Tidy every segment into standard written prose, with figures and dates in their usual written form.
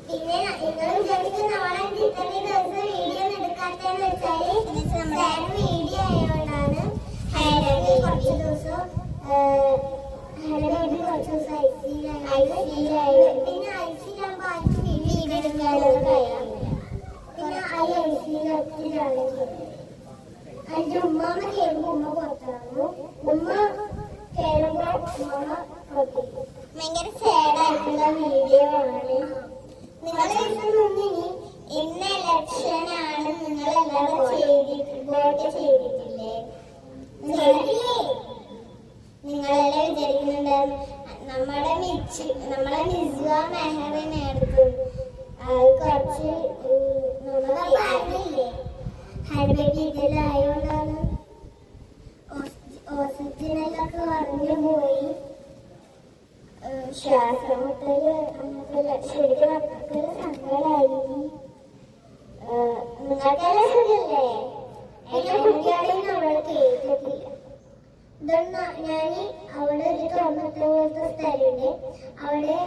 പിന്നെ നിങ്ങൾ വിചാരിക്കും നാളെ ഇത്രയും ദിവസം വീഡിയോ എടുക്കാത്തതെന്ന് വെച്ചാല് വീഡിയോ ആയതുകൊണ്ടാണ്. കുറച്ച് ദിവസം കുറച്ച് ദിവസം ഐസിയിലായി. പിന്നെ ഐസിയിലാകുമ്പോൾ ആർക്കും വീഡിയോ എടുക്കാനുള്ള കഴിയില്ല. പിന്നെ ഐസിയിൽ ഒത്തിരി ആണെങ്കിൽ എന്റെ ഉമ്മാമ കയറുമ്പോ ഉമ്മ പുറത്താകുന്നു. ഉമ്മ കയറുമ്പോ ഉമ്മ പുറത്തേക്ക്. ഭയങ്കര സാഡായിട്ടുള്ള വീഡിയോ ആണ്. നിങ്ങളെ ഇന്ന ഇലക്ഷനാണ് നിങ്ങളെല്ലാം വോട്ട് ചെയ്തിട്ടില്ലേ? നിങ്ങളെല്ലാം വിചാരിക്കുന്നുണ്ട് നമ്മളെ മിസ്വ മെഹറിനെ എടുക്കും. കുറച്ച് നമ്മളെ ഹാൻഡ്ബാഗ് ഇതിലായോണ്ടാണ് ഓക്സിജനിലൊക്കെ പറഞ്ഞു പോയി. ശ്വാസം മുട്ടല് ശരിക്കും നമുക്കൊരു സങ്കടമായി. നിങ്ങൾക്കെല്ലാം സുഖല്ലേ? എന്റെ കുട്ടികളെയും നമ്മളെ കേട്ടിട്ടില്ല. ഞാന് അവിടെ ഒരു തുറന്നിട്ട പോലത്തെ സ്ഥലമുണ്ട്. അവിടെ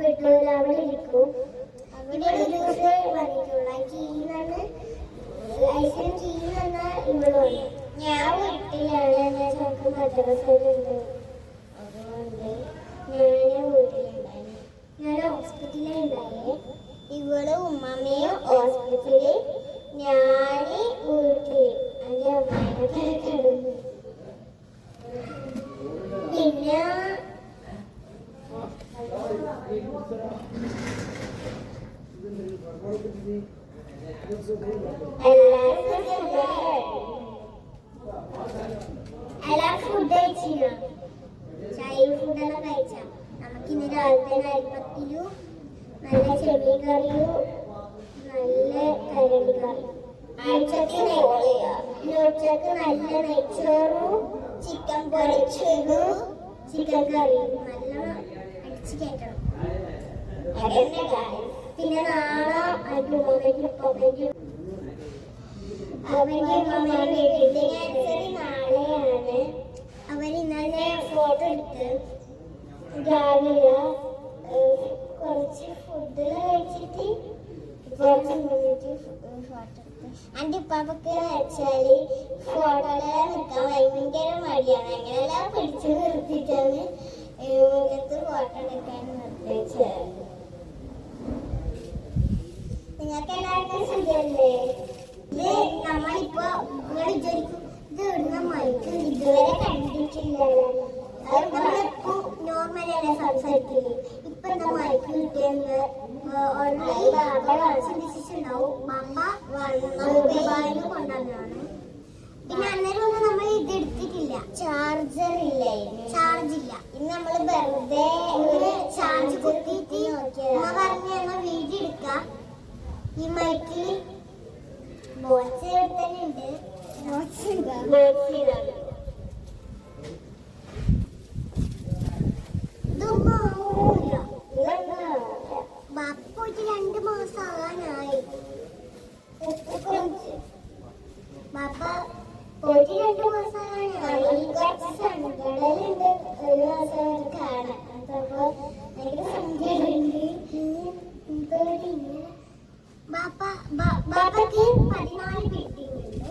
ബെഡ്റൂമിൽ അവിടെ ഇരിക്കും. അവിടെ ഒരു ദിവസം വന്നിട്ടുള്ള കീന്നാണ് ഐസിന് കീന്ന് പറഞ്ഞാൽ ഇവിടെ വന്നു. ഞാൻ വീട്ടിലാണ്. ഞങ്ങൾക്ക് മദ്രസയിലുണ്ട്. അതുകൊണ്ട് ഞാൻ വീട്ടിലുണ്ടായിരുന്നു. ഞാൻ ഹോസ്പിറ്റലിലുണ്ടായേ. ഇവള് ഉമ്മമ്മയും ഹോസ്പിറ്റലില്, ഞാന് വീട്ടില് എന്റെ അമ്മയുടെ കിടന്നു. പിന്നെ എല്ലാവരും ഫുഡ് കഴിച്ചില്ല. ചായയും ഫുഡെല്ലാം കഴിച്ച. നമുക്കിന്ന് രാവിലത്തെ അരിപ്പത്തിലും നല്ല ചെമ്മീൻ കറിയും നല്ല കരടി കറിയും. ഉച്ചക്ക് നല്ല നെയ്ച്ചോറും ചിക്കൻ പൊരിച്ചതും ചിക്കൻ കറിയും നല്ല അടിച്ചു കയറ്റണം. അതന്നെ കാര്യം. പിന്നെ നാളെ നാളെയാണ്. അവർ ഇന്നലെ ഫോട്ടോ എടുത്ത് രാവിലെ കുറച്ച് ഫുഡ് കഴിച്ചിട്ട് കുറച്ച് ഫോട്ടോ എടുത്ത്. എൻ്റെ ഉപ്പാപ്പക്ക് വെച്ചാല് ഫോട്ടോയിലെല്ലാം നിൽക്കാൻ ഭയങ്കര മടിയാണ്. അങ്ങനെല്ലാം പിടിച്ച് നിർത്തിയിട്ടാണ് മുഖത്ത് ഫോട്ടോ എടുക്കാൻ നിർത്തിച്ചത്. നിങ്ങൾക്ക് എല്ലാവർക്കും സുഖല്ലേ? ഇത് നമ്മളിപ്പോ നിങ്ങൾ വിചാരിക്കും ഇത് ഇടുന്ന മൈക്ക് ഇതുവരെ കണ്ടിട്ടില്ലല്ലോ. നമ്മളിപ്പോ നോർമലാണ് സംസാരിക്കല്. ഇപ്പൊ എന്താ മൈക്ക് കിട്ടിയെന്ന് ഓൾറെഡി ബാബ ചിന്തിച്ചിട്ടുണ്ടാവും. ബാബ ദുബായിൽ കൊണ്ടുവന്നതാണ്. പിന്നെ അന്നേരം ഒന്നും നമ്മൾ ഇത് എടുത്തിട്ടില്ല. ചാർജർ ഇല്ല. ഇന്ന് നമ്മള് വെറുതെ ചാർജ് കുത്തിയിട്ട് പറഞ്ഞ വീഡിയോ എടുക്കാം. ഈ മൈക്കിൽ ബോച്ച് തന്നെ ഉണ്ട്. ബാപ്പ പോയിട്ട് 2 മാസം ആകാനായി. ബാപ്പ പോയിട്ട് 2 മാസം ആകാനായി. കുറച്ച് സങ്കടലുണ്ട്. ഒരു മാസം കാണാൻ. അപ്പൊ ഭയങ്കര സങ്കടമുണ്ട്. ബാപ്പക്ക് 14 ബിൽഡിംഗ് ഉണ്ട്.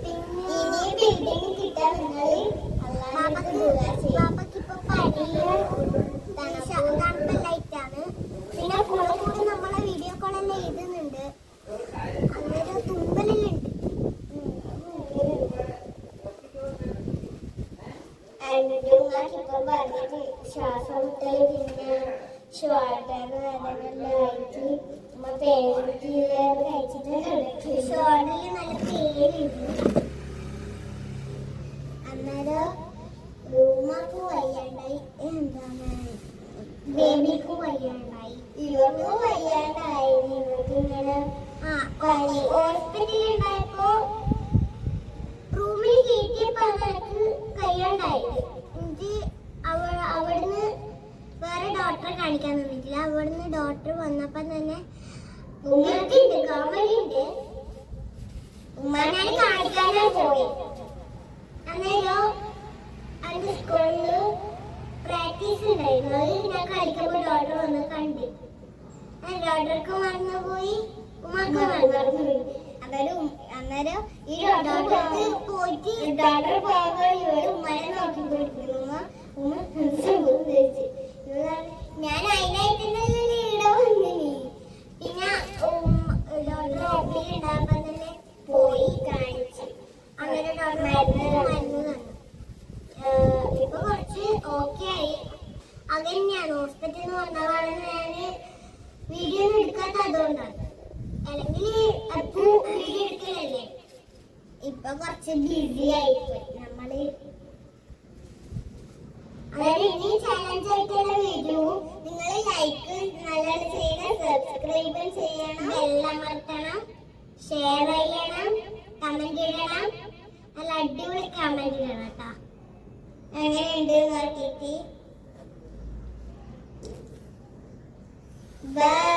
പിന്നെ ഈ ബിൽഡിംഗ് കിട്ടാൻ ബാപ്പക്ക് ഇപ്പൊ തണുപ്പല്ലായിട്ടാണ്. പിന്നെ കൂടെ നമ്മളെ വീഡിയോ കോളെല്ലാം എഴുതുന്നുണ്ട്. അന്നേരം തുമ്പലെല്ലാം ഉണ്ട്. പറഞ്ഞിട്ട് ശ്വാസം മുട്ടല് പിന്നെ ഷോൾഡർ വേദനയെല്ലാമായിട്ട് കഴിച്ചിട്ട് ഷോൾഡറിൽ നല്ല പേരുണ്ട്. അന്നേരം ഉമ്മക്ക് വയ്യാണ്ടായി. എന്താണ് ബേബിക്ക് വയ്യാണ്ടായി. ഇവർക്കും വയ്യാണ്ടായി. നിങ്ങൾക്ക് ഇങ്ങനെ ഹോസ്പിറ്റലിൽ ഉണ്ടായപ്പോ റൂമിൽ കയറ്റിയപ്പോ എനിക്ക് കയ്യാണ്ടായത്. എനിക്ക് അവിടുന്ന് വേറെ ഡോക്ടറെ കാണിക്കാൻ നിന്നിട്ടില്ല. അവിടുന്ന് ഡോക്ടർ വന്നപ്പോ തന്നെ ഉമ്മക്കുണ്ട് ഗവൺമെന്റ് ഉമ്മ ഞാൻ കാണിക്കാനാ പോയി. അപ്പൻ്റെ സ്കൂളിൽ പ്രാക്ടീസ് ഉണ്ടായിരുന്നു. അത് ഞാൻ കളിക്കുമ്പോൾ ഡോക്ടർ വന്ന് കണ്ട്. ഡോക്ടർക്ക് മറന്നുപോയി, ഉമ്മക്ക് മറന്നുപോയി. അന്നേരം ഈ ഡോക്ടർക്ക് പോയിട്ട് ഡോക്ടർ പോകുമ്പോൾ ഇവിടെ ഉമ്മനെ നോക്കിക്കൊണ്ടിരിക്കുന്നു. ഉമ്മ ഞാൻ അതിനായിട്ട് ഇവിടെ വന്നിനി. പിന്നെ ഡോക്ടർ ഓപ്പറേഷൻ ഉണ്ടാകുമ്പോൾ തന്നെ പോയി കാണിച്ചു. അങ്ങനെ ഡോക്ടർ മരുന്ന് തന്നു. ഇപ്പൊ കുറച്ച് ഓക്കെ ആയി. അതന്നെയാണ് ഹോസ്പിറ്റലിൽ നിന്ന് വന്നതാണ്. ഞാൻ വീഡിയോ ഒന്നും എടുക്കാത്ത അതുകൊണ്ടാണ്. അല്ലെങ്കിൽ അപ്പൊ വീഡിയോ എടുക്കലല്ലേ. ഇപ്പൊ കുറച്ച് ബിസി ആയിപ്പോയി നമ്മള്. അതായത് ഇനി ചാലഞ്ച് ആയിട്ടുള്ള വീഡിയോ നിങ്ങൾ ലൈക്ക് നല്ലോണം ചെയ്യണം, സബ്സ്ക്രൈബ് ചെയ്യണം, എല്ലാം അമർത്തണം, ഷെയർ ചെയ്യണം, കമന്റ് ഇടണം. നല്ല അടിപൊളി കമന്റ് ഇടണം കേട്ടോ. എങ്ങനെയുണ്ട് നോക്കിയിട്ട്. ബൈ.